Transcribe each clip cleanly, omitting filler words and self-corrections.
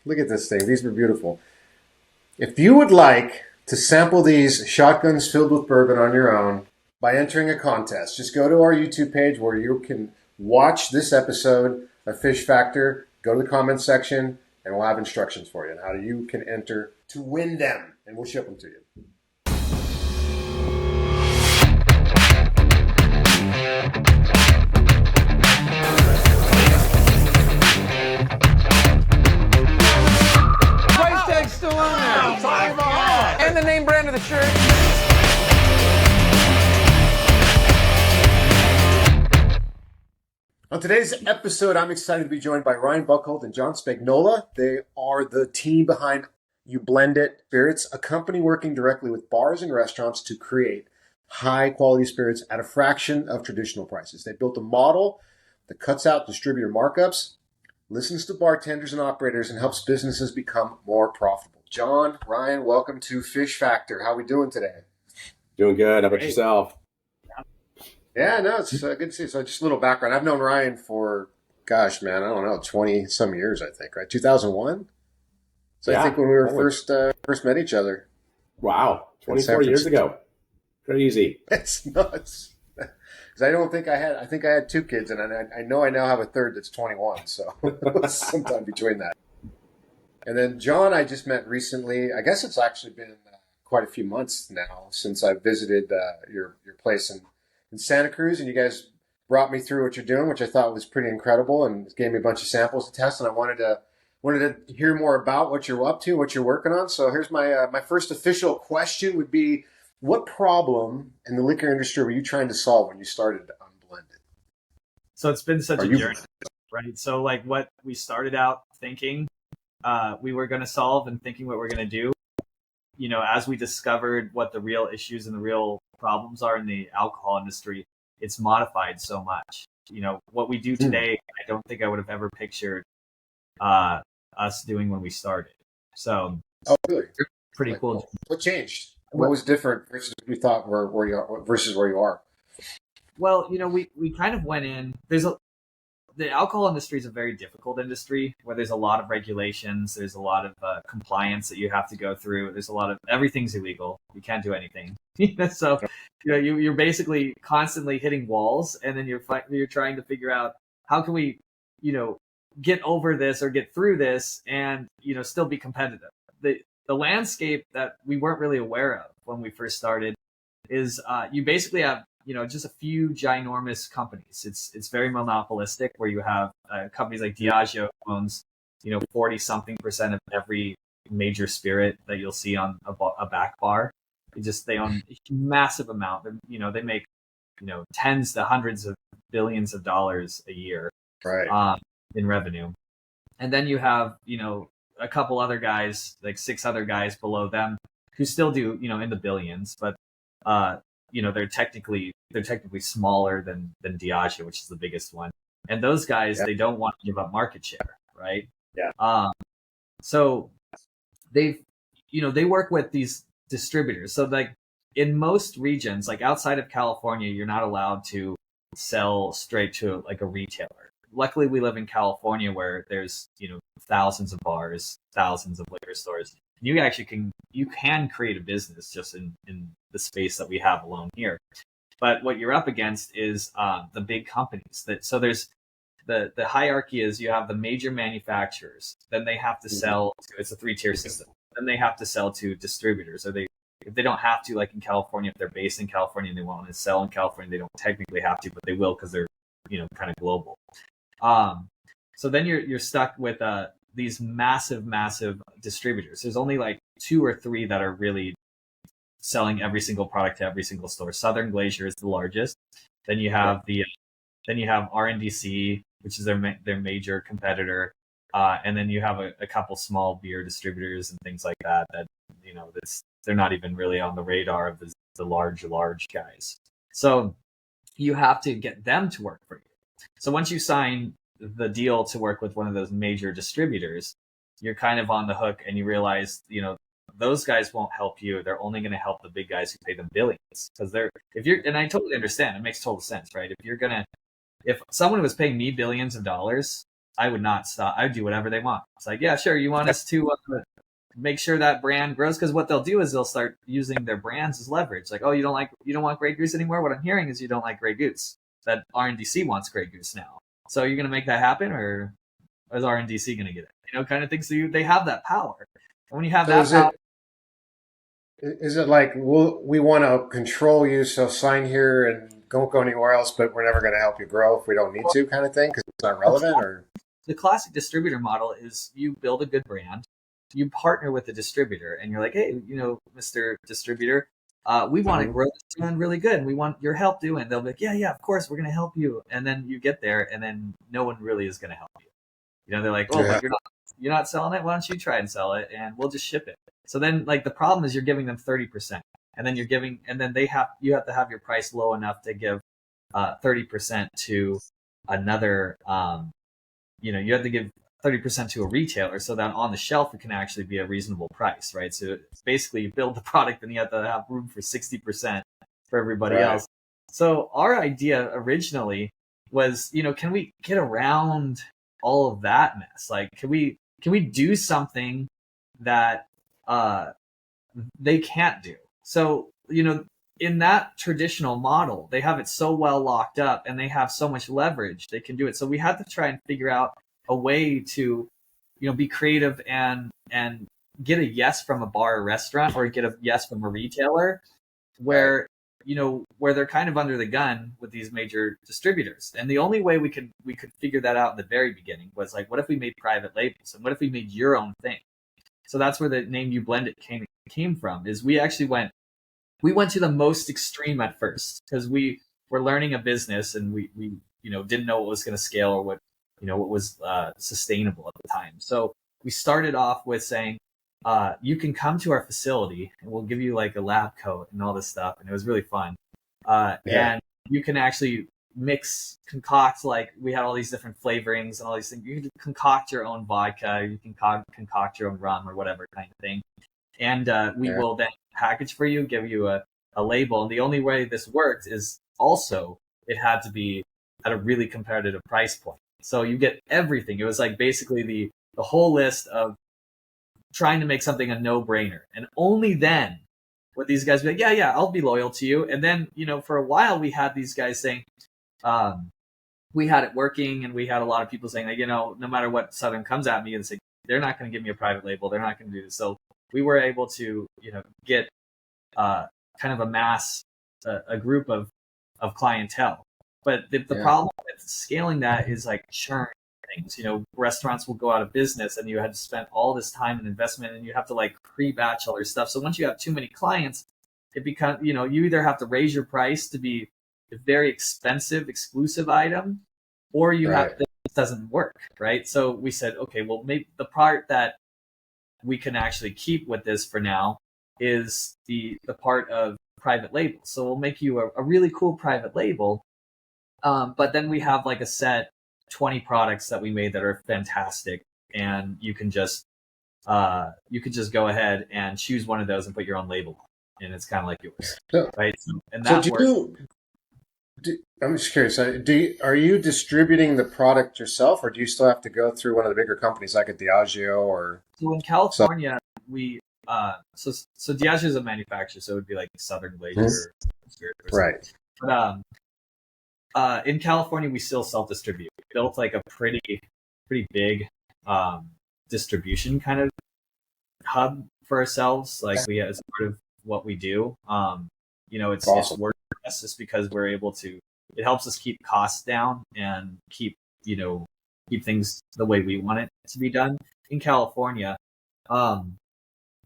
Look at this thing. These are beautiful. If you would like to sample these shotguns filled with bourbon on your own by entering a contest, just go to our YouTube page where you can watch this episode of Fish Factor. Go to the comments section, and we'll have instructions for you on how you can enter to win them, and we'll ship them to you. Price tag's still on there. And the name brand of the shirt. On today's episode, I'm excited to be joined by Ryan Buckholdt and John Spagnola. They are the team behind Ublendit Spirits, a company working directly with bars and restaurants to create high-quality spirits at a fraction of traditional prices. They built a model that cuts out distributor markups, listens to bartenders and operators, and helps businesses become more profitable. John, Ryan, welcome to Fish Factor. How are we doing today? Doing good. How about yourself? Yeah, no, it's good to see you. So just a little background. I've known Ryan for, gosh, man, I don't know, 20-some years, I think, right? 2001? So yeah, I think when we were first met each other. Wow, 24 years ago. Crazy. It's nuts. Because I think I had two kids, and I know I now have a third that's 21, so sometime between that. And then John, I just met recently. I guess it's actually been quite a few months now since I visited your place in Santa Cruz, and you guys brought me through what you're doing, which I thought was pretty incredible, and gave me a bunch of samples to test. And I wanted to hear more about what you're up to, what you're working on. So here's my first official question: would be, what problem in the liquor industry were you trying to solve when you started Ublendit? So it's been such a journey, right? So like what we started out thinking we were going to solve and thinking what we're going to do, as we discovered what the real issues and the real problems are in the alcohol industry, it's modified so much. What we do today, I don't think I would have ever pictured us doing when we started. So, really? Pretty cool. What changed? What was different versus we thought where you are versus where you are? Well, we kind of went in. The alcohol industry is a very difficult industry where there's a lot of regulations. There's a lot of compliance that you have to go through. There's a lot of everything's illegal. You can't do anything. So, you're basically constantly hitting walls, and then you're trying to figure out how can we, get over this or get through this and, still be competitive. The landscape that we weren't really aware of when we first started is you basically have just a few ginormous companies. It's very monopolistic, where you have companies like Diageo who owns 40-something% of every major spirit that you'll see on a back bar. They own a massive amount. They make tens to hundreds of billions of dollars a year, right, in revenue. And then you have a couple other guys, like 6 other guys below them, who still do in the billions, but they're technically smaller than Diageo, which is the biggest one. And those guys, They don't want to give up market share, right? Yeah. So they work with these distributors. So like in most regions, like outside of California, you're not allowed to sell straight to like a retailer. Luckily, we live in California where there's thousands of bars, thousands of liquor stores. You can create a business just in the space that we have alone here. But what you're up against is the big companies. So there's the hierarchy is you have the major manufacturers, then they have to sell to, it's a 3-tier system. Then they have to sell to distributors, or if they don't have to, like in California, if they're based in California and they want to sell in California, they don't technically have to, but they will because they're kind of global. So then you're stuck with these massive distributors. There's only like 2 or 3 that are really selling every single product to every single store. Southern Glacier is the largest. Then you have RNDC, which is their major competitor, and then you have a couple small beer distributors and things like that they're not even really on the radar of the large guys. So you have to get them to work for you. So once you sign the deal to work with one of those major distributors, you're kind of on the hook, and you realize, those guys won't help you. They're only going to help the big guys who pay them billions. And I totally understand. It makes total sense, right? If someone was paying me billions of dollars, I would not stop. I would do whatever they want. It's like, yeah, sure. You want us to make sure that brand grows? Because what they'll do is they'll start using their brands as leverage. Like, oh, you don't want Grey Goose anymore? What I'm hearing is you don't like Grey Goose. That RNDC wants Grey Goose now. So you're going to make that happen, or is RNDC going to get it? Kind of thing. So they have that power. And when you have that power, is it like we want to control you, so sign here and don't go anywhere else, but we're never going to help you grow if we don't need to, kind of thing, because it's not relevant? Or the classic distributor model is you build a good brand, you partner with the distributor, and you're like, hey, Mr. Distributor, we want to grow this brand really good, and we want your help doing it. They'll be like, yeah, of course, we're going to help you. And then you get there, and then no one really is going to help you. They're like, oh, but you're not selling it. Why don't you try and sell it, and we'll just ship it. So then, like, the problem is you're giving them 30%, and then you have to have your price low enough to give 30% to another. You have to give 30% to a retailer, so that on the shelf it can actually be a reasonable price, right? So basically, you build the product, and you have to have room for 60% for everybody else. So our idea originally was, can we get around all of that mess? Like, can we do something that they can't do? So, in that traditional model, they have it so well locked up and they have so much leverage, they can do it. So we had to try and figure out a way to, be creative and get a yes from a bar or restaurant, or get a yes from a retailer where, where they're kind of under the gun with these major distributors. And the only way we could figure that out in the very beginning was like, what if we made private labels, and what if we made your own thing? So that's where the name Ublendit came from. Is we actually went to the most extreme at first, because we were learning a business, and we didn't know what was going to scale, or what was sustainable at the time. So we started off with saying, you can come to our facility and we'll give you like a lab coat and all this stuff. And it was really fun. And you can actually concoct, like we had all these different flavorings and all these things. You can concoct your own vodka, you can concoct your own rum or whatever kind of thing. And we will then package for you, give you a label. And the only way this worked is also it had to be at a really competitive price point. So you get everything. It was like basically the whole list of trying to make something a no-brainer. And only then would these guys be like, yeah, I'll be loyal to you. And then, for a while we had these guys saying, we had it working, and we had a lot of people saying that, no matter what Southern comes at me and say, they're not going to give me a private label, they're not going to do this. So we were able to, get kind of a group of clientele. But the problem with scaling that is like churn things. Restaurants will go out of business, and you had to spend all this time and investment, and you have to like pre-batch all your stuff. So once you have too many clients, it becomes, you either have to raise your price to be a very expensive, exclusive item, or you have to, it doesn't work, right? So we said, okay, well, maybe the part that we can actually keep with this for now is the part of private label. So we'll make you a really cool private label. But then we have like a set 20 products that we made that are fantastic, and you can just go ahead and choose one of those and put your own label on, and it's kind of like yours, right? And that works. I'm just curious. Are you distributing the product yourself, or do you still have to go through one of the bigger companies like a Diageo or? So in California, we so Diageo is a manufacturer, so it would be like Southern Glacier, right? But in California, we still self-distribute. We built like a pretty big distribution kind of hub for ourselves. Like we, as part of what we do, it's awesome. It's worked for us just because we're able to. It helps us keep costs down and keep things the way we want it to be done in California.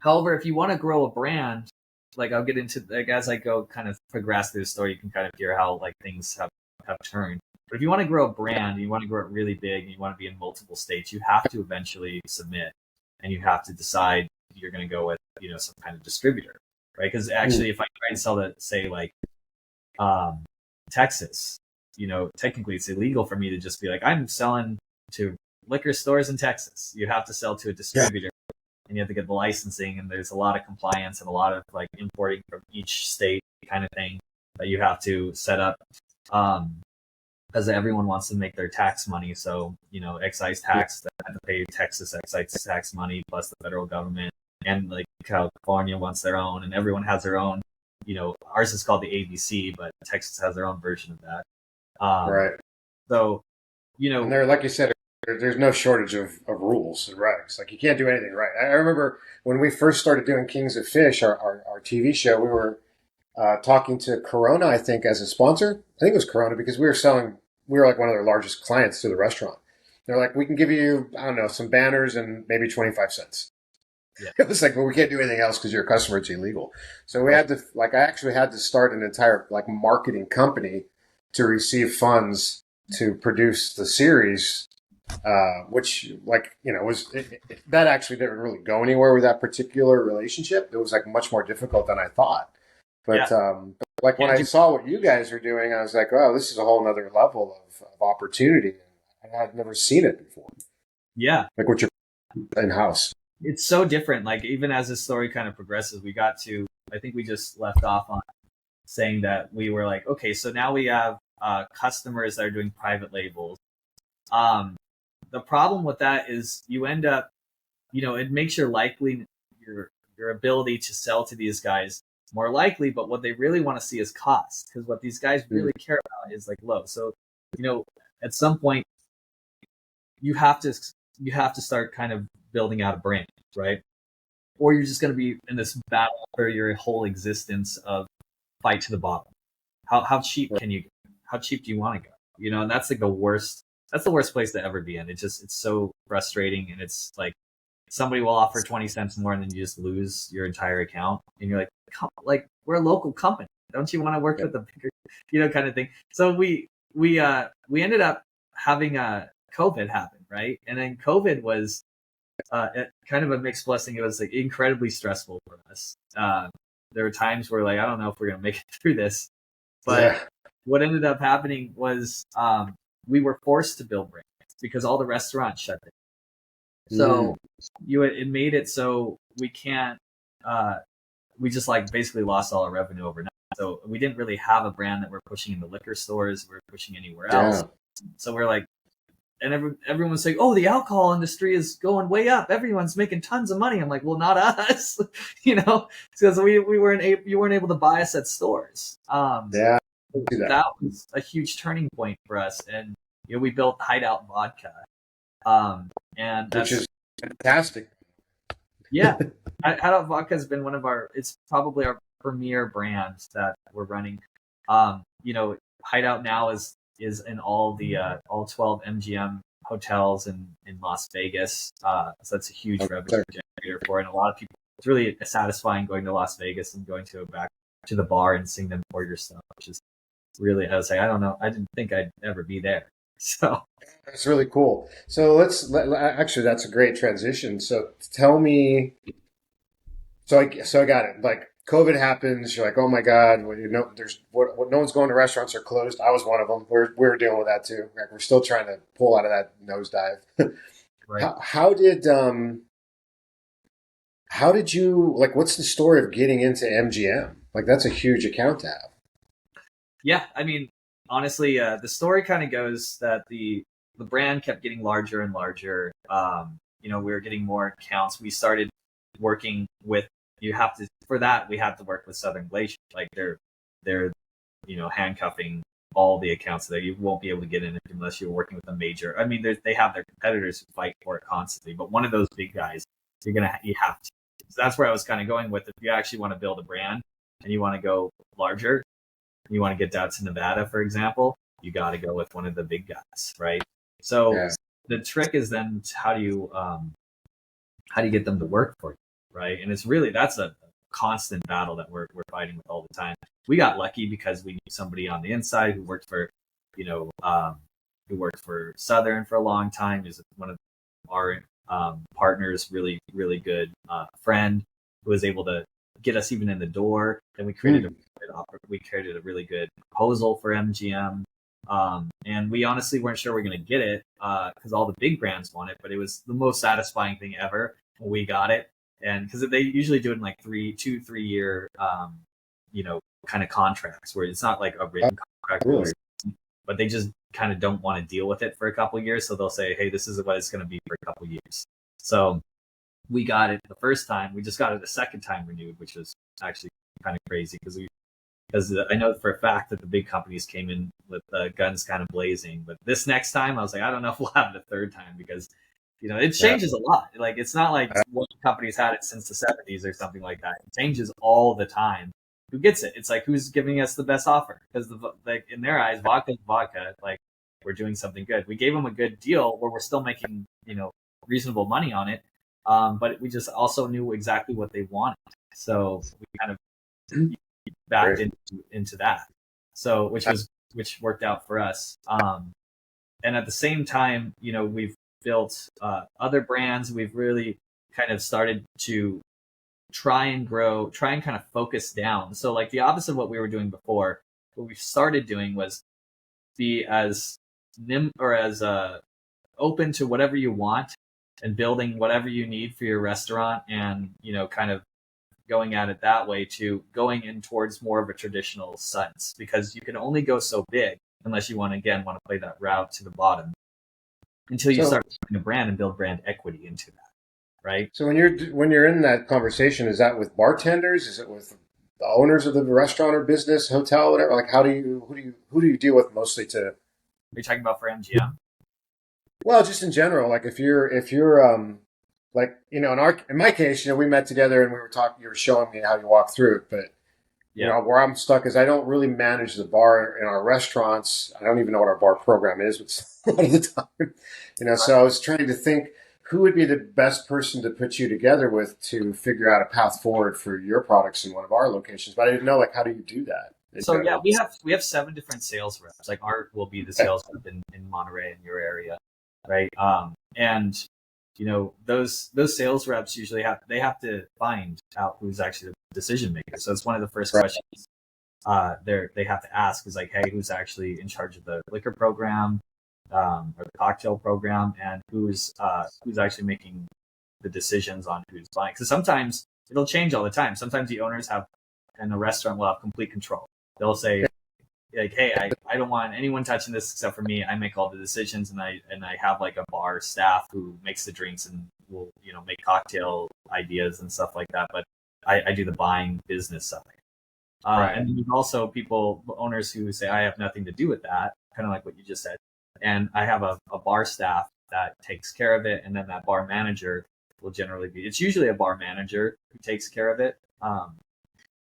However, if you want to grow a brand, like I'll get into, like as I go kind of progress through the story, you can kind of hear how like things have turned. But if you want to grow a brand, you want to grow it really big, and you want to be in multiple states, you have to eventually submit, and you have to decide you're going to go with some kind of distributor, right? Because actually, if I try and sell to say like Texas, technically it's illegal for me to just be like, I'm selling to liquor stores in Texas. You have to sell to a distributor. And you have to get the licensing, and there's a lot of compliance and a lot of like importing from each state kind of thing that you have to set up. because everyone wants to make their tax money. So, excise tax, they have to pay Texas excise tax money plus the federal government, and like California wants their own, and everyone has their own. Ours is called the ABC, but Texas has their own version of that. Right. So, and there, like you said, there's no shortage of rules and regs. Like you can't do anything right. I remember when we first started doing Kings of Fish, our TV show, we were talking to Corona, I think, as a sponsor. I think it was Corona because we were like one of their largest clients to the restaurant. They're like, we can give you, I don't know, some banners and maybe 25 cents. Yeah. It was like, well, we can't do anything else because you're a customer. It's illegal. So we had to, I actually had to start an entire marketing company to receive funds to produce the series, which that actually didn't really go anywhere with that particular relationship. It was much more difficult than I thought. But when I saw what you guys are doing, I was like, oh, this is a whole nother level of opportunity. I had never seen it before. Yeah. Like what you're in-house. It's so different. Like even as the story kind of progresses, we got to, I think we just left off on saying that we were like, okay, so now we have customers that are doing private labels. The problem with that is you end up, it makes your ability to sell to these guys more likely, but what they really want to see is cost, because what these guys really care about is low. So, at some point you have to start kind of building out a brand, right? Or you're just going to be in this battle for your whole existence of fight to the bottom. How cheap can you go? How cheap do you want to go? And that's the worst place to ever be in. It's so frustrating. And it's like somebody will offer 20 cents more and then you just lose your entire account. And you're like, we're a local company. Don't you want to work with a bigger, kind of thing. So we ended up having COVID happen, right? And then COVID was kind of a mixed blessing. It was incredibly stressful for us. There were times where I don't know if we're going to make it through this, but what ended up happening was we were forced to build brands because all the restaurants shut down. So it made it so we can't, we just basically lost all our revenue overnight. So we didn't really have a brand that we're pushing in the liquor stores, we're pushing anywhere else. So we're and everyone's saying, oh, the alcohol industry is going way up. Everyone's making tons of money. I'm like, well, not us, because you weren't able to buy us at stores. That was a huge turning point for us. And, we built Hideout Vodka. And which is fantastic. Yeah. Hideout Vodka has been it's probably our premier brands that we're running. Hideout now is in all 12 MGM hotels in Las Vegas. So that's a huge revenue generator for it. And a lot of people, it's really satisfying going to Las Vegas and going back to the bar and seeing them pour your stuff, which is really, I was like, I don't know. I didn't think I'd ever be there. So that's really cool. So actually, that's a great transition. So tell me, so I got it. COVID happens. You're like, oh my God, no one's going to restaurants are closed. I was one of them. We're dealing with that too. We're still trying to pull out of that nosedive. Right. How did you what's the story of getting into MGM? That's a huge account to have. Yeah. I mean, honestly, the story kind of goes that the brand kept getting larger and larger. We were getting more accounts. We started working with, we have to work with Southern Glacier. They're handcuffing all the accounts there. You won't be able to get in unless you're working with a major. I mean, they have their competitors who fight for it constantly, but one of those big guys, you have to. So that's where I was kind of going with. If you actually want to build a brand and you want to go larger, you want to get down to Nevada, for example, you got to go with one of the big guys, right? So the trick is then how do you get them to work for you, right? And it's really, that's a constant battle that we're fighting with all the time. We got lucky because we knew somebody on the inside who worked for, Southern for a long time. Is one of our partners, really, really good friend who was able to get us even in the door. Then we created a really good proposal for MGM. And we honestly weren't sure we were going to get it because all the big brands want it, but it was the most satisfying thing ever when we got it. And because they usually do it in 3 year, kind of contracts where it's not like a written contract. Really? but they just kind of don't want to deal with it for a couple of years. So they'll say, hey, this is what it's going to be for a couple of years. So we got it the first time. We just got it the second time renewed, which was actually kind of crazy because I know for a fact that the big companies came in with guns kind of blazing. But this next time, I was like, I don't know if we'll have it a third time because, you know, it changes a lot. Like, it's not like one company's had it since the 70s or something like that. It changes all the time. Who gets it? It's like, who's giving us the best offer? Because like in their eyes, vodka is vodka. Like, we're doing something good. We gave them a good deal where we're still making, you know, reasonable money on it. But we just also knew exactly what they wanted. So we kind of backed into that. So which worked out for us. And at the same time, you know, we've built other brands. We've really kind of started to try and kind of focus down. So like the opposite of what we were doing before, what we started doing was be as open to whatever you want and building whatever you need for your restaurant, and, you know, kind of going at it that way to going in towards more of a traditional sense, because you can only go so big unless you want to play that route to the bottom until you start building a brand and build brand equity into that, right? So when you're in that conversation, is that with bartenders? Is it with the owners of the restaurant or business, hotel, whatever? Like, who do you deal with mostly to? Are you talking about for MGM? Well, just in general, like if you're like, you know, in my case, you know, we met together and we were talking. You were showing me how you walk through it, but you know, where I'm stuck is I don't really manage the bar in our restaurants. I don't even know what our bar program is, but a lot of the time, you know. So I was trying to think who would be the best person to put you together with to figure out a path forward for your products in one of our locations. But I didn't know, like, how do you do that? So yeah, we have 7 different sales reps. Like, Art will be the sales rep in Monterey, in your area, right? And you know, those sales reps usually have to find out who's actually the decision maker. So it's one of the first questions they have to ask is like, hey, who's actually in charge of the liquor program or the cocktail program, and who's actually making the decisions on who's buying? Because sometimes it'll change all the time. Sometimes the owners and the restaurant will have complete control. They'll say, like, hey, I don't want anyone touching this except for me. I make all the decisions, and I have like a bar staff who makes the drinks and will, you know, make cocktail ideas and stuff like that. But I do the buying business side. And there's also owners who say, I have nothing to do with that, kind of like what you just said. And I have a bar staff that takes care of it, and then that bar manager will generally it's usually a bar manager who takes care of it.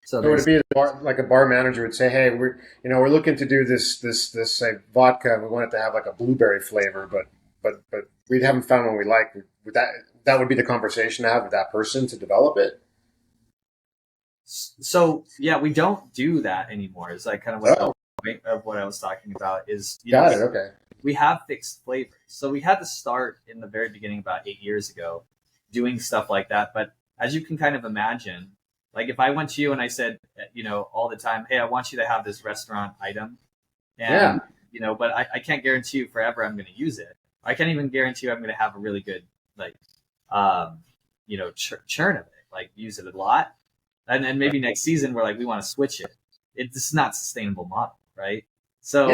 So would it be like a bar manager would say, "Hey, we're looking to do this say vodka. We want it to have like a blueberry flavor, but we haven't found one we like." Would that would be the conversation to have with that person to develop it? So yeah, we don't do that anymore. It's like kind of what the point of what I was talking about is. Okay. We have fixed flavors, so we had to start in the very beginning about 8 years ago, doing stuff like that. But as you can kind of imagine. Like if I went to you and I said, you know, all the time, hey, I want you to have this restaurant item. And, you know, but I can't guarantee you forever I'm going to use it. I can't even guarantee you I'm going to have a really good, like, you know, churn of it, like use it a lot. And then maybe next season we're like, we want to switch it. It's not a sustainable model, right? So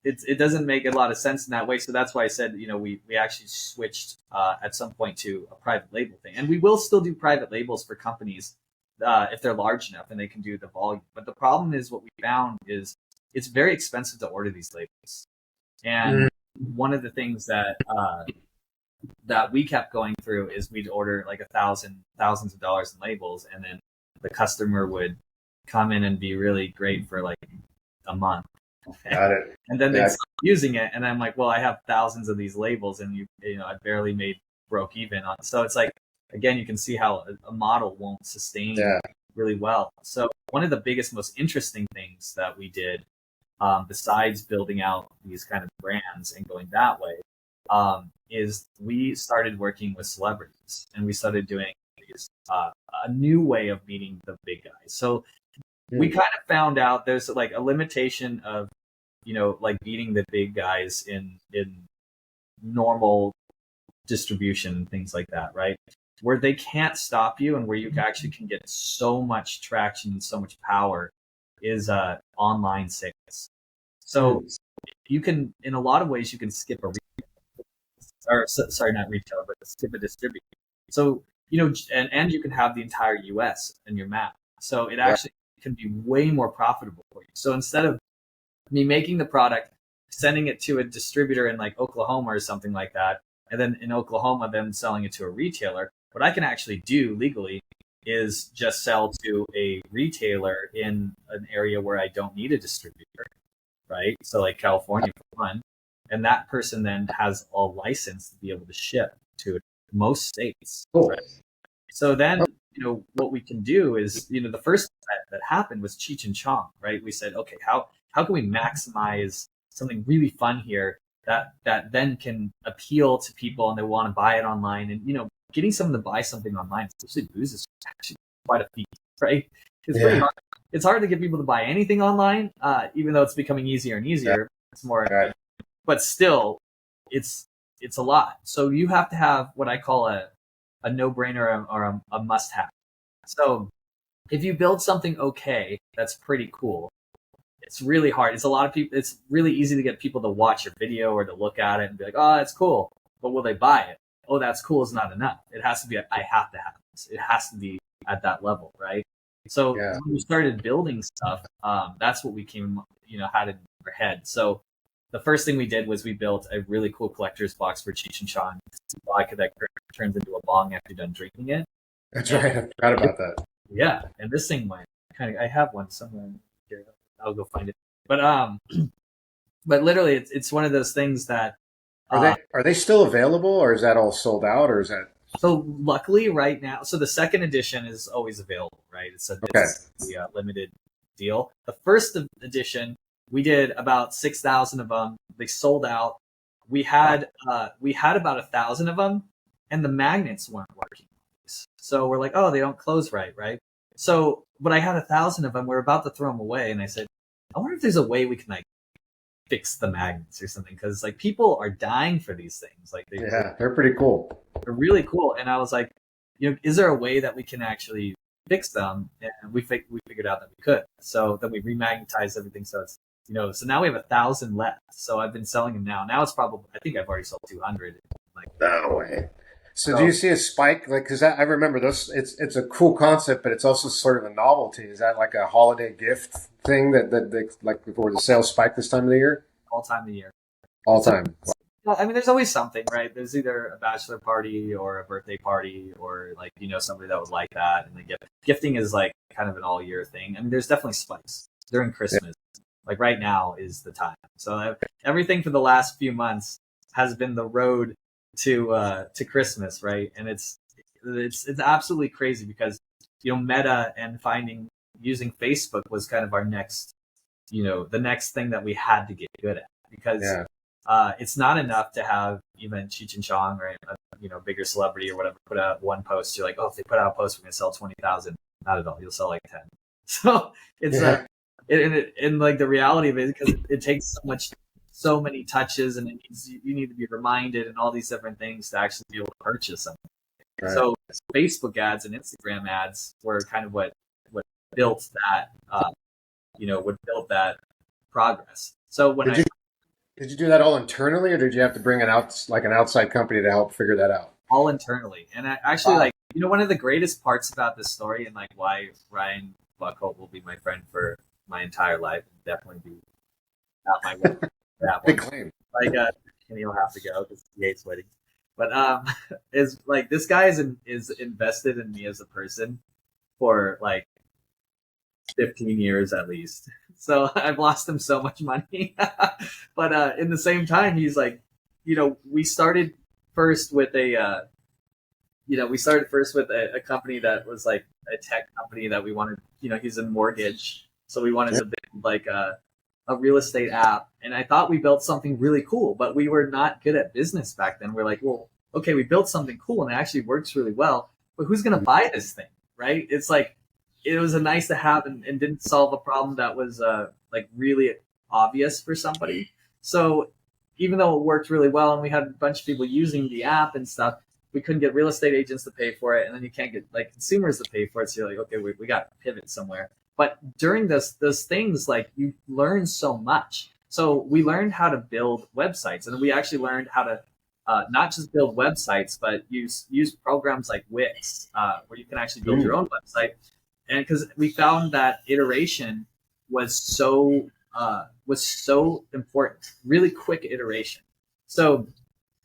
it doesn't make a lot of sense in that way. So that's why I said, you know, we actually switched at some point to a private label thing. And we will still do private labels for companies if they're large enough and they can do the volume. But the problem is what we found is it's very expensive to order these labels. And one of the things that we kept going through is we'd order like thousands of dollars in labels, and then the customer would come in and be really great for like a month. Got it. And then they'd stop using it, and I'm like, well, I have thousands of these labels, and you know, I barely broke even on. So it's like, again, you can see how a model won't sustain really well. So one of the biggest, most interesting things that we did, besides building out these kind of brands and going that way, is we started working with celebrities, and we started doing these, a new way of meeting the big guys. So we kind of found out there's like a limitation of, you know, like beating the big guys in normal distribution and things like that, right? Where they can't stop you and where you actually can get so much traction and so much power is online sales. So you can, in a lot of ways, you can skip a sorry, not retailer, but skip a distributor. So, and you can have the entire US in your map. So it actually can be way more profitable for you. So instead of me making the product, sending it to a distributor in like Oklahoma or something like that, and then in Oklahoma, then selling it to a retailer, what I can actually do legally is just sell to a retailer in an area where I don't need a distributor, right? So like California for one, and that person then has a license to be able to ship to most states. Cool. Right? So then, what we can do is, the first that happened was Cheech and Chong, right? We said, okay, how can we maximize something really fun here that then can appeal to people and they want to buy it online? And, getting someone to buy something online, especially booze, is actually quite a feat, right? It's pretty hard. It's hard to get people to buy anything online, even though it's becoming easier and easier. Yeah. It's more, but still, it's a lot. So you have to have what I call a no-brainer or a must-have. So if you build something okay, that's pretty cool. It's really hard. It's really easy to get people to watch your video or to look at it and be like, oh, that's cool. But will they buy it? Oh, that's cool is not enough. It has to be, I have to have this. It has to be at that level, right? So when we started building stuff, that's what we had in our head. So the first thing we did was we built a really cool collector's box for Cheech and Chong. It's a vodka that turns into a bong after you're done drinking it. That's right. I forgot about that. Yeah, and this thing might I have one somewhere here. I'll go find it. But literally, it's one of those things that are they still available, or is that all sold out, or is that? So luckily, right now, so the second edition is always available, right? It's the limited deal. The first edition, we did about 6,000 of them. They sold out. We had about 1,000 of them, and the magnets weren't working. So we're like, oh, they don't close right? So, but I had 1,000 of them. We're about to throw them away, and I said, I wonder if there's a way we can fix the magnets or something, because people are dying for these things. They're pretty cool. They're really cool, and I was like, is there a way that we can actually fix them? And we figured out that we could. So then we remagnetized everything. So it's so now we have 1,000 left. So I've been selling them now. Now it's probably, I think I've already sold 200. No way. So do you see a spike? Because I remember this. It's a cool concept, but it's also sort of a novelty. Is that like a holiday gift thing that before the sales spike this time of the year? All time of the year. All time. Well, I mean, there's always something, right? There's either a bachelor party or a birthday party, or somebody that would like that, and gifting is kind of an all year thing. I mean, there's definitely spikes during Christmas. Yeah. Right now is the time. So everything for the last few months has been the road to Christmas, right? And it's absolutely crazy because Meta and using Facebook was kind of our next the next thing that we had to get good at, because it's not enough to have even Cheech and Chong or a bigger celebrity or whatever put out one post. You're like, oh, if they put out a post, we're gonna sell 20,000. Not at all. You'll sell 10. So it's the reality of it, because it takes so many touches, and you need to be reminded and all these different things to actually be able to purchase something. Right. So Facebook ads and Instagram ads were kind of what built that, what built that progress. So did you do that all internally, or did you have to bring an outside company to help figure that out? All internally. And I actually one of the greatest parts about this story, and why Ryan Buckholdt will be my friend for my entire life, and definitely be not my work. Big claim. And he'll have to go because he hates weddings. But is this guy is invested in me as a person for 15 years at least. So I've lost him so much money. But in the same time, he's we started first with a company that was a tech company that we wanted. He's in mortgage, so we wanted to build a real estate app, and I thought we built something really cool, but we were not good at business back then. We're like, well, okay, we built something cool and it actually works really well, but who's going to buy this thing, right? It's it was a nice to have and didn't solve a problem that was really obvious for somebody. So even though it worked really well and we had a bunch of people using the app and stuff, we couldn't get real estate agents to pay for it, and then you can't get consumers to pay for it. So you're like, okay, we got to pivot somewhere. But during those things, you learn so much. So we learned how to build websites, and we actually learned how to not just build websites, but use programs like Wix, where you can actually build your own website. And because we found that iteration was so important, really quick iteration. So,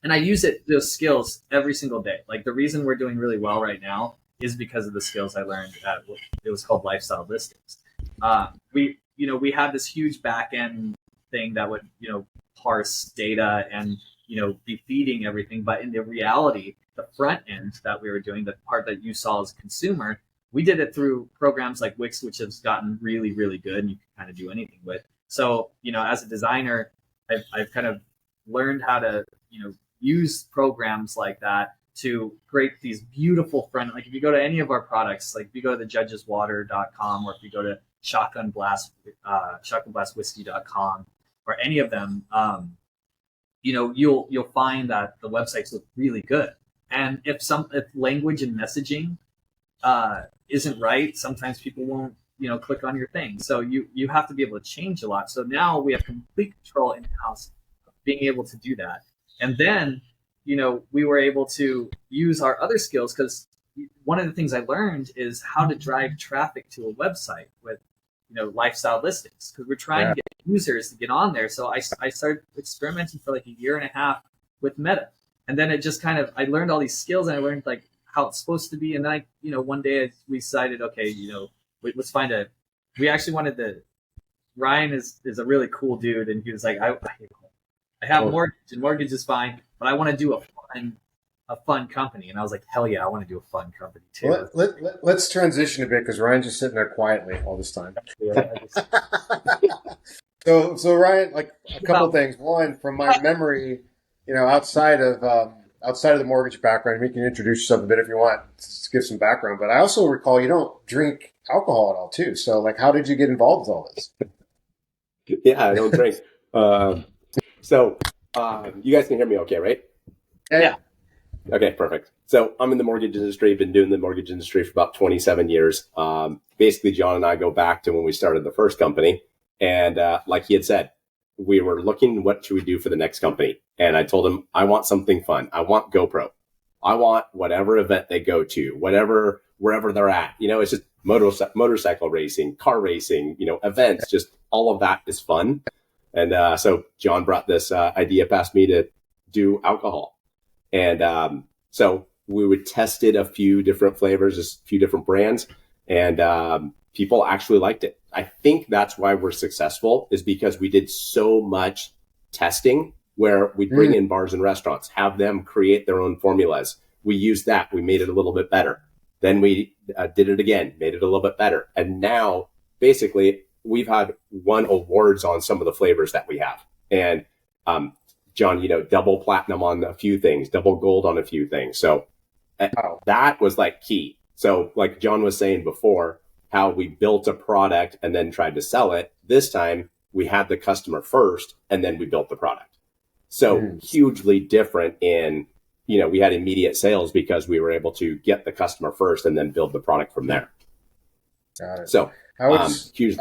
and I use those skills every single day. Like the reason we're doing really well right now is because of the skills I learned at what it was called Lifestyle Listings. We had this huge back end thing that would, parse data and, be feeding everything. But in the reality, the front end that we were doing, the part that you saw as a consumer, we did it through programs like Wix, which has gotten really, really good and you can kind of do anything with. So, as a designer, I've kind of learned how to, use programs like that to create these beautiful front. Like if you go to any of our products, like if you go to thejudgeswater.com or if you go to shotgunblastwhiskey.com or any of them, you'll find that the websites look really good. And if language and messaging isn't right, sometimes people won't, click on your thing. So you have to be able to change a lot. So now we have complete control in-house of being able to do that. And then, we were able to use our other skills because one of the things I learned is how to drive traffic to a website with, lifestyle listings, because we're trying to get users to get on there. So I started experimenting for like a year and a half with Meta. And then it just kind of, I learned all these skills and I learned like how it's supposed to be. And then one day we decided, okay, let's find we actually wanted Ryan is a really cool dude. And he was like, I have mortgage and mortgage is fine, but I want to do a fun company. And I was like, hell yeah, I want to do a fun company too. Let's transition a bit because Ryan's just sitting there quietly all this time. So Ryan, like a couple of things. One, from my memory, outside of the mortgage background, you can introduce yourself a bit if you want to give some background. But I also recall you don't drink alcohol at all too. So like, how did you get involved with all this? Yeah, I don't drink. So you guys can hear me okay, right? Yeah. Okay, perfect. So I'm in the mortgage industry, been doing the mortgage industry for about 27 years. Basically, John and I go back to when we started the first company. And like he had said, we were looking, what should we do for the next company? And I told him, I want something fun. I want GoPro. I want whatever event they go to, wherever they're at. It's just motorcycle racing, car racing, events, just all of that is fun. And so John brought this idea past me to do alcohol. And so we would tested a few different flavors, a few different brands, and people actually liked it. I think that's why we're successful, is because we did so much testing where we bring in bars and restaurants, have them create their own formulas. We used that. We made it a little bit better. Then we did it again, made it a little bit better. And now basically we've won awards on some of the flavors that we have. And John, double platinum on a few things, double gold on a few things. So that was like key. So like John was saying before, how we built a product and then tried to sell it. This time we had the customer first and then we built the product. So hugely different in, we had immediate sales because we were able to get the customer first and then build the product from there. Got it. So I was in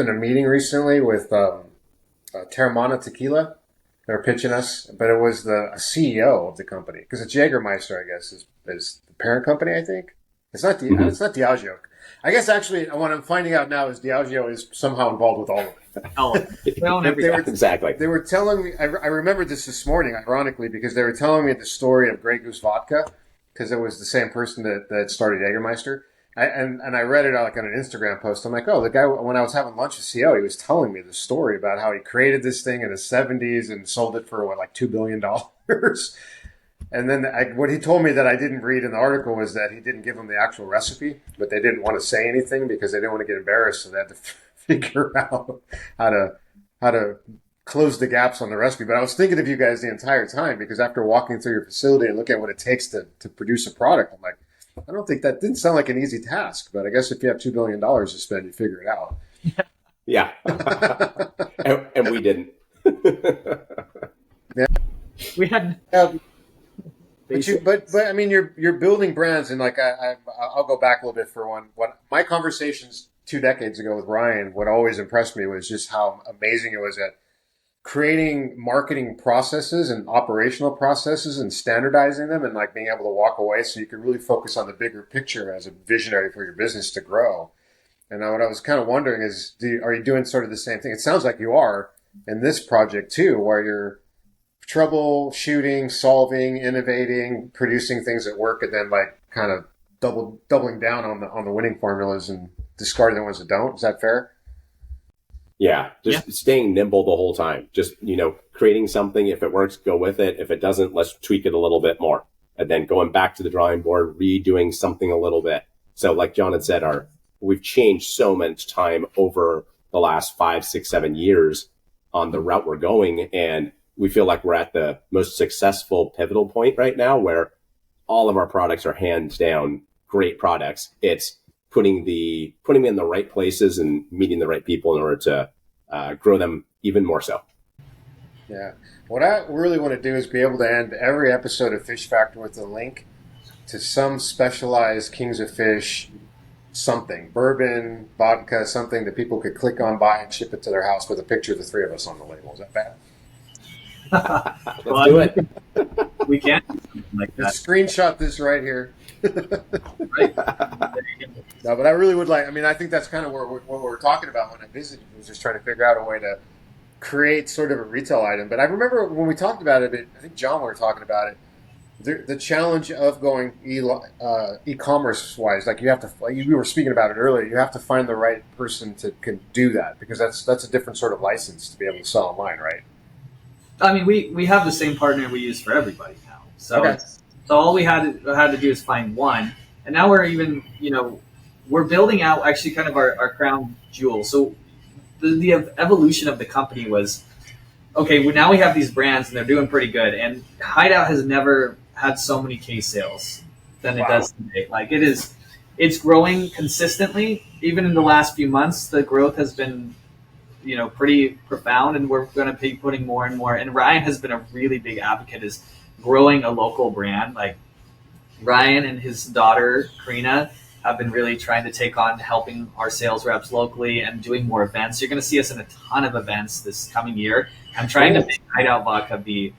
a meeting recently with Terramana Tequila. They were pitching us, but it was the CEO of the company, because it's Jägermeister, I guess, is the parent company. I think it's not it's not Diageo. I guess actually what I'm finding out now is Diageo is somehow involved with all of it. Exactly. They were telling me. I remembered this morning, ironically, because they were telling me the story of Grey Goose Vodka, because it was the same person that started Jägermeister. And I read it like on an Instagram post. I'm like, oh, the guy, when I was having lunch with CEO, he was telling me the story about how he created this thing in the 70s and sold it for like $2 billion. And then what he told me that I didn't read in the article was that he didn't give them the actual recipe, but they didn't want to say anything because they didn't want to get embarrassed. So they had to figure out how to close the gaps on the recipe. But I was thinking of you guys the entire time, because after walking through your facility and looking at what it takes to produce a product, I'm like, I don't think that didn't sound like an easy task, but I guess if you have $2 billion to spend, you figure it out. Yeah. and we didn't. Yeah. We had. But I mean, you're building brands, and like I'll go back a little bit for one. What my conversations 2 decades ago with Ryan, what always impressed me was just how amazing it was at creating marketing processes and operational processes and standardizing them and like being able to walk away so you can really focus on the bigger picture as a visionary for your business to grow. And what I was kind of wondering is, are you doing sort of the same thing? It sounds like you are in this project too, where you're troubleshooting, solving, innovating, producing things that work, and then like kind of doubling down on the winning formulas and discarding the ones that don't. Is that fair? Yeah, just staying nimble the whole time. Just, creating something. If it works, go with it. If it doesn't, let's tweak it a little bit more. And then going back to the drawing board, redoing something a little bit. So like John had said, we've changed so much time over the last 5, 6, 7 years on the route we're going. And we feel like we're at the most successful pivotal point right now where all of our products are hands down great products. It's putting them in the right places and meeting the right people in order to grow them even more so. Yeah. What I really want to do is be able to end every episode of Fish Factor with a link to some specialized Kings of Fish something, bourbon, vodka, something that people could click on, buy, and ship it to their house with a picture of the three of us on the label. Is that bad? Let's do it. We can do something like that. Just screenshot this right here. Right. No, but I really would like. I mean, I think that's kind of what we were talking about when I visited. Was just trying to figure out a way to create sort of a retail item. But I remember when we talked about it. I think John, we were talking about it. The challenge of going e-commerce wise, like you were speaking about it earlier. You have to find the right person can do that, because that's a different sort of license to be able to sell online, right? I mean, we have the same partner we use for everybody now. So Okay. So all we had to do is find one, and now we're even we're building out actually kind of our crown jewel. So the evolution of the company was, okay, now we have these brands and they're doing pretty good, and Hideout has never had so many case sales than it does today. Like it's growing consistently. Even in the last few months, the growth has been pretty profound, and we're going to be putting more and more. And Ryan has been a really big advocate is growing a local brand. Like Ryan and his daughter Karina have been really trying to take on helping our sales reps locally and doing more events. You're going to see us in a ton of events this coming year. I'm trying to make Hideout Vodka be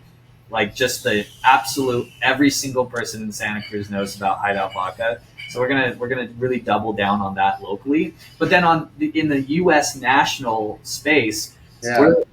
like just the absolute, every single person in Santa Cruz knows about Hideout Vodka. So we're gonna really double down on that locally. But then in the U.S. national space,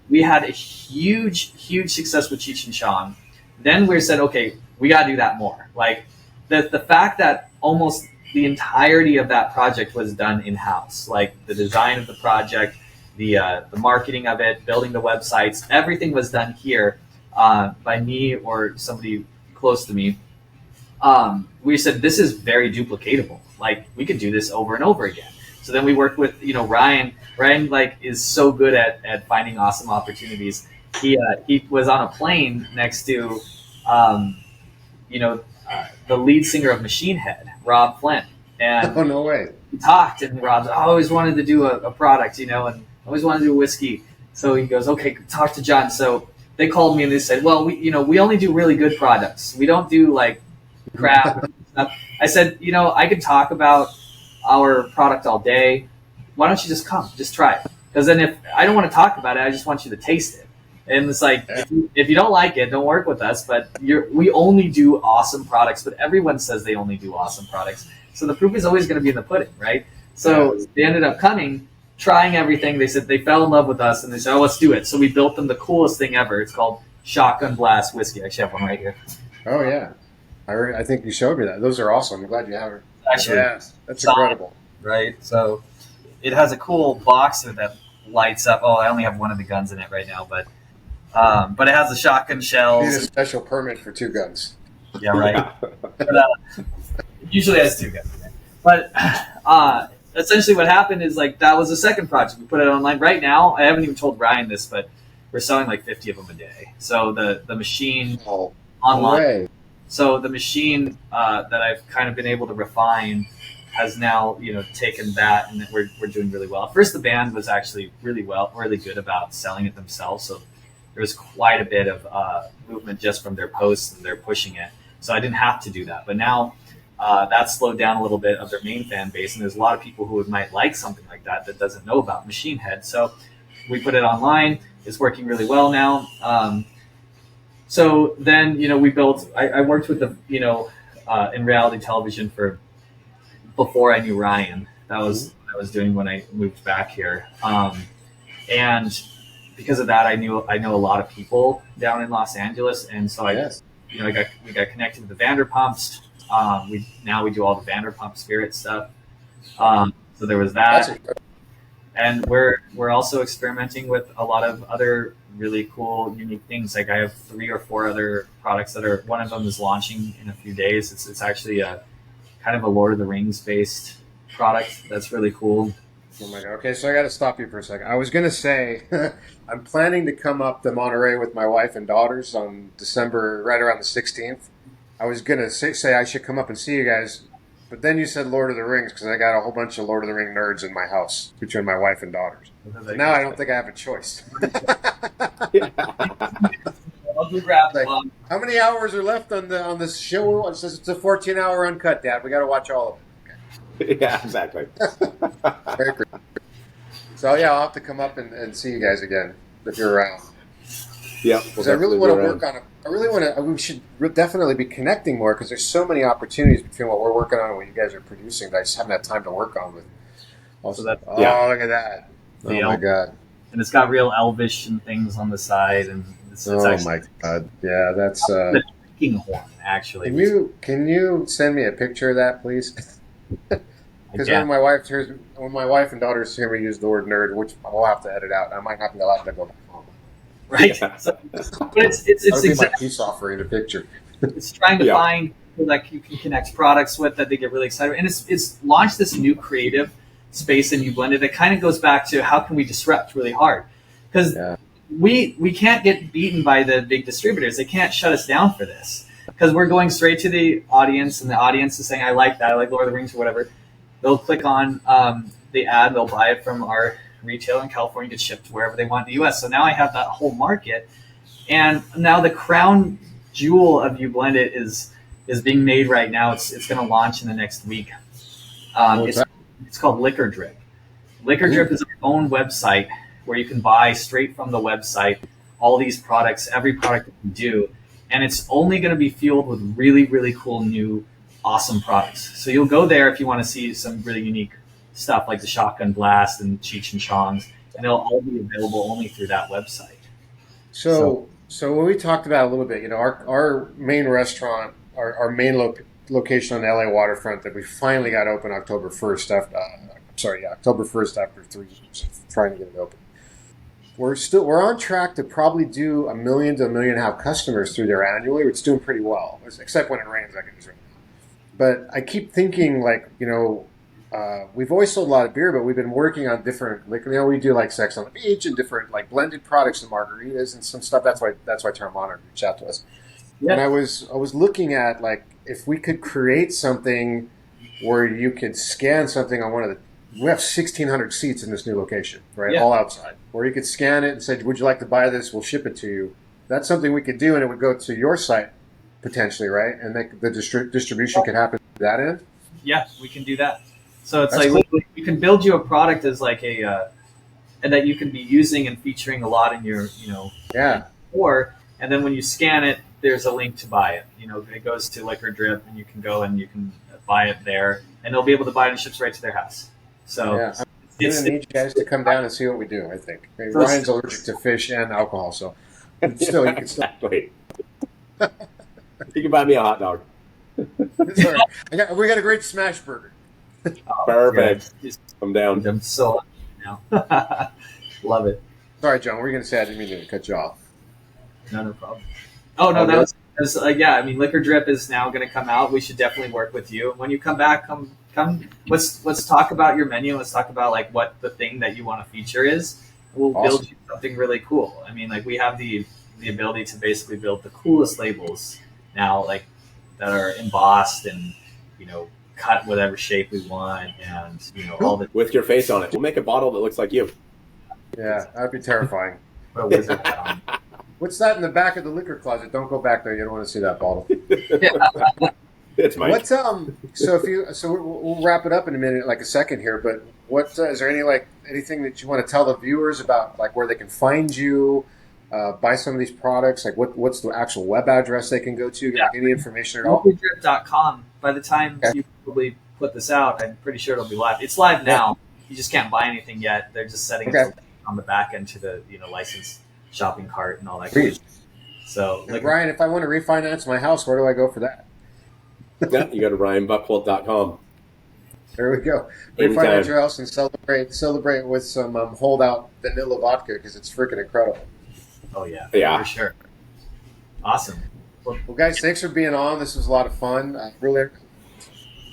we had a huge success with Cheech and Chong. Then we said, okay, we got to do that more. Like the fact that almost the entirety of that project was done in-house, like the design of the project, the marketing of it, building the websites, everything was done here by me or somebody close to me. We said, this is very duplicatable. Like we could do this over and over again. So then we worked with, Ryan. Ryan like is so good at finding awesome opportunities. He was on a plane next to, the lead singer of Machine Head, Rob Flynn. And oh, no way. We talked, and Rob always wanted to do a product, and always wanted to do whiskey. So he goes, okay, talk to John. So they called me and they said, well, we only do really good products. We don't do like crap stuff. I said, I could talk about our product all day. Why don't you just come, just try it? Because then if I don't want to talk about it, I just want you to taste it. And it's like, if you don't like it, don't work with us. But we only do awesome products. But everyone says they only do awesome products. So the proof is always going to be in the pudding, right? So they ended up coming, trying everything. They said they fell in love with us, and they said, oh, let's do it. So we built them the coolest thing ever. It's called Shotgun Blast Whiskey. I actually have one right here. Oh, yeah. I think you showed me that. Those are awesome. I'm glad you have it. Actually, yes, that's incredible. Right? So it has a cool box that lights up. Oh, I only have one of the guns in it right now, but it has the shotgun shells. You need a special permit for 2 guns. Yeah, right. But, usually has 2 guns in it. But essentially what happened is like that was the second project. We put it online. Right now, I haven't even told Ryan this, but we're selling like 50 of them a day. So the machine online. Way. So the machine that I've kind of been able to refine has now, taken that, and we're doing really well. At first, the band was actually really good about selling it themselves. So there was quite a bit of movement just from their posts, and they're pushing it. So I didn't have to do that. But now that slowed down a little bit of their main fan base, and there's a lot of people who might like something like that that doesn't know about Machine Head. So we put it online. It's working really well now. So then, we built. I worked with in reality television for before I knew Ryan. That was what I was doing when I moved back here, and because of that, I know a lot of people down in Los Angeles, and so we got connected with the Vanderpumps. We do all the Vanderpump Spirit stuff. So there was that, and we're also experimenting with a lot of other really cool, unique things. Like I have 3 or 4 other products that one of them is launching in a few days. It's actually a kind of a Lord of the Rings based product that's really cool. Oh my God. Okay, so I got to stop you for a second. I was going to say, I'm planning to come up to Monterey with my wife and daughters on December, right around the 16th. I was going to say I should come up and see you guys, but then you said Lord of the Rings because I got a whole bunch of Lord of the Ring nerds in my house between my wife and daughters. So now I don't think I have a choice. How many hours are left on this show? It says it's a 14-hour uncut, Dad. We got to watch all of it. Okay. Yeah, exactly. Very cool. So yeah, I'll have to come up and see you guys again if you're around. Yeah, because I really want to work on it. We should definitely be connecting more because there's so many opportunities between what we're working on and what you guys are producing that I just haven't had time to work on with. Also, look at that! Oh my God! And it's got real elvish and things on the side, and it's my God! Yeah, that's the drinking horn. Actually, can you send me a picture of that, please? Because when my wife and daughters hear me use the word nerd, which I'll have to edit out, I might not be allowed to go back home. Right, so, but it's exactly my peace offering a picture. It's trying to find people that you can connect products with that they get really excited, and it's launched this new creative space in Ublendit that kind of goes back to how can we disrupt really hard because we can't get beaten by the big distributors. They can't shut us down for this because we're going straight to the audience, and the audience is saying, "I like that. I like Lord of the Rings or whatever." They'll click on the ad. They'll buy it from our retail in California, get shipped to wherever they want in the U.S. So now I have that whole market, and now the crown jewel of Ublendit is being made right now. It's going to launch in the next week. It's called Liquor Drip. Liquor Drip is our own website where you can buy straight from the website all these products, every product that we do, and it's only going to be fueled with really, really cool new awesome products. So you'll go there if you want to see some really unique stuff like the Shotgun Blast and Cheech and Chong's, and they'll all be available only through that website. So when we talked about a little bit, our main restaurant, our main location on the LA waterfront that we finally got open October 1st October 1st after 3 years of trying to get it open. We're on track to probably do 1 million to 1.5 million customers through there annually. It's doing pretty well, except when it rains like it is right now. But I keep thinking we've always sold a lot of beer, but we've been working on different liquor. We do like Sex on the Beach and different like blended products and margaritas and some stuff. That's why Terramana reached out to us. Yeah. And I was looking at like if we could create something where you could scan something on one of the. We have 1,600 seats in this new location, right? Yeah. All outside. Where you could scan it and say, "Would you like to buy this? We'll ship it to you." That's something we could do, and it would go to your site potentially, right? And the distribution could happen to that end. Yeah, we can do that. So it's cool. We can build you a product as like and that you can be using and featuring a lot in your, store. And then when you scan it, there's a link to buy it. It goes to Liquor Drip, and you can go and you can buy it there, and they'll be able to buy it and ships right to their house. So I'm going to need you guys to come down and see what we do. I think Ryan's allergic to fish and alcohol, so still you can still wait. You can buy me a hot dog. It's all right. We got a great smash burger. Perfect. I'm down. I'm so happy now. Love it. Sorry, John. What were you going to say? I didn't mean to cut you off. No problem. Oh, no, that was I mean, Liquor Drip is now going to come out. We should definitely work with you. When you come back, come. Let's talk about your menu. Let's talk about like what the thing that you want to feature is. We'll build you something really cool. I mean, like we have the ability to basically build the coolest labels now, like that are embossed and cut whatever shape we want, and all the with your face on it. We'll make a bottle that looks like you. Yeah, that'd be terrifying. What's that in the back of the liquor closet? Don't go back there. You don't want to see that bottle. It's Mike. What's we'll wrap it up in a minute, like a second here. But what is there anything that you want to tell the viewers about, like where they can find you, buy some of these products? Like what's the actual web address they can go to? Yeah. Like any information at all? Drip.com. By the time you probably put this out, I'm pretty sure it'll be live. It's live now. You just can't buy anything yet. They're just setting it on the back end to the licensed shopping cart and all that. Kind of stuff. So, Ryan, if I want to refinance my house, where do I go for that? Yeah, you go to ryanbuckholdt.com. There we go. Anytime. Refinance your house and celebrate with some holdout vanilla vodka because it's freaking incredible. Oh yeah, yeah, for sure. Awesome. Well, guys, thanks for being on. This was a lot of fun. Really, a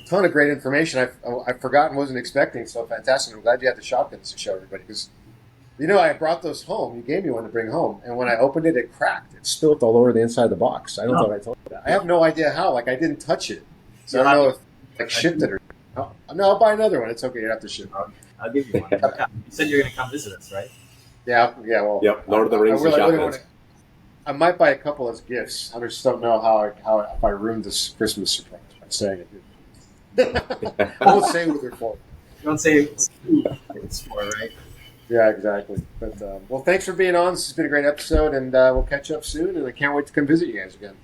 ton of great information. I've forgotten, wasn't expecting. So fantastic. I'm glad you had the shotguns to show everybody because, I brought those home. You gave me one to bring home, and when I opened it, it cracked. It spilled all over the inside of the box. I don't know if I told you that. I have no idea how. Like I didn't touch it, so I don't know if I shipped it or. No, I'll buy another one. It's okay. You don't have to ship. I'll give you one. You said you're going to come visit us, right? Yeah. Well. Yep. Lord of the Rings and shotguns. I might buy a couple as gifts. I just don't know how if I ruined this Christmas surprise by saying it. I won't say who they're for. You don't say who it's for, right? Yeah, exactly. But well, thanks for being on. This has been a great episode, and we'll catch up soon. And I can't wait to come visit you guys again.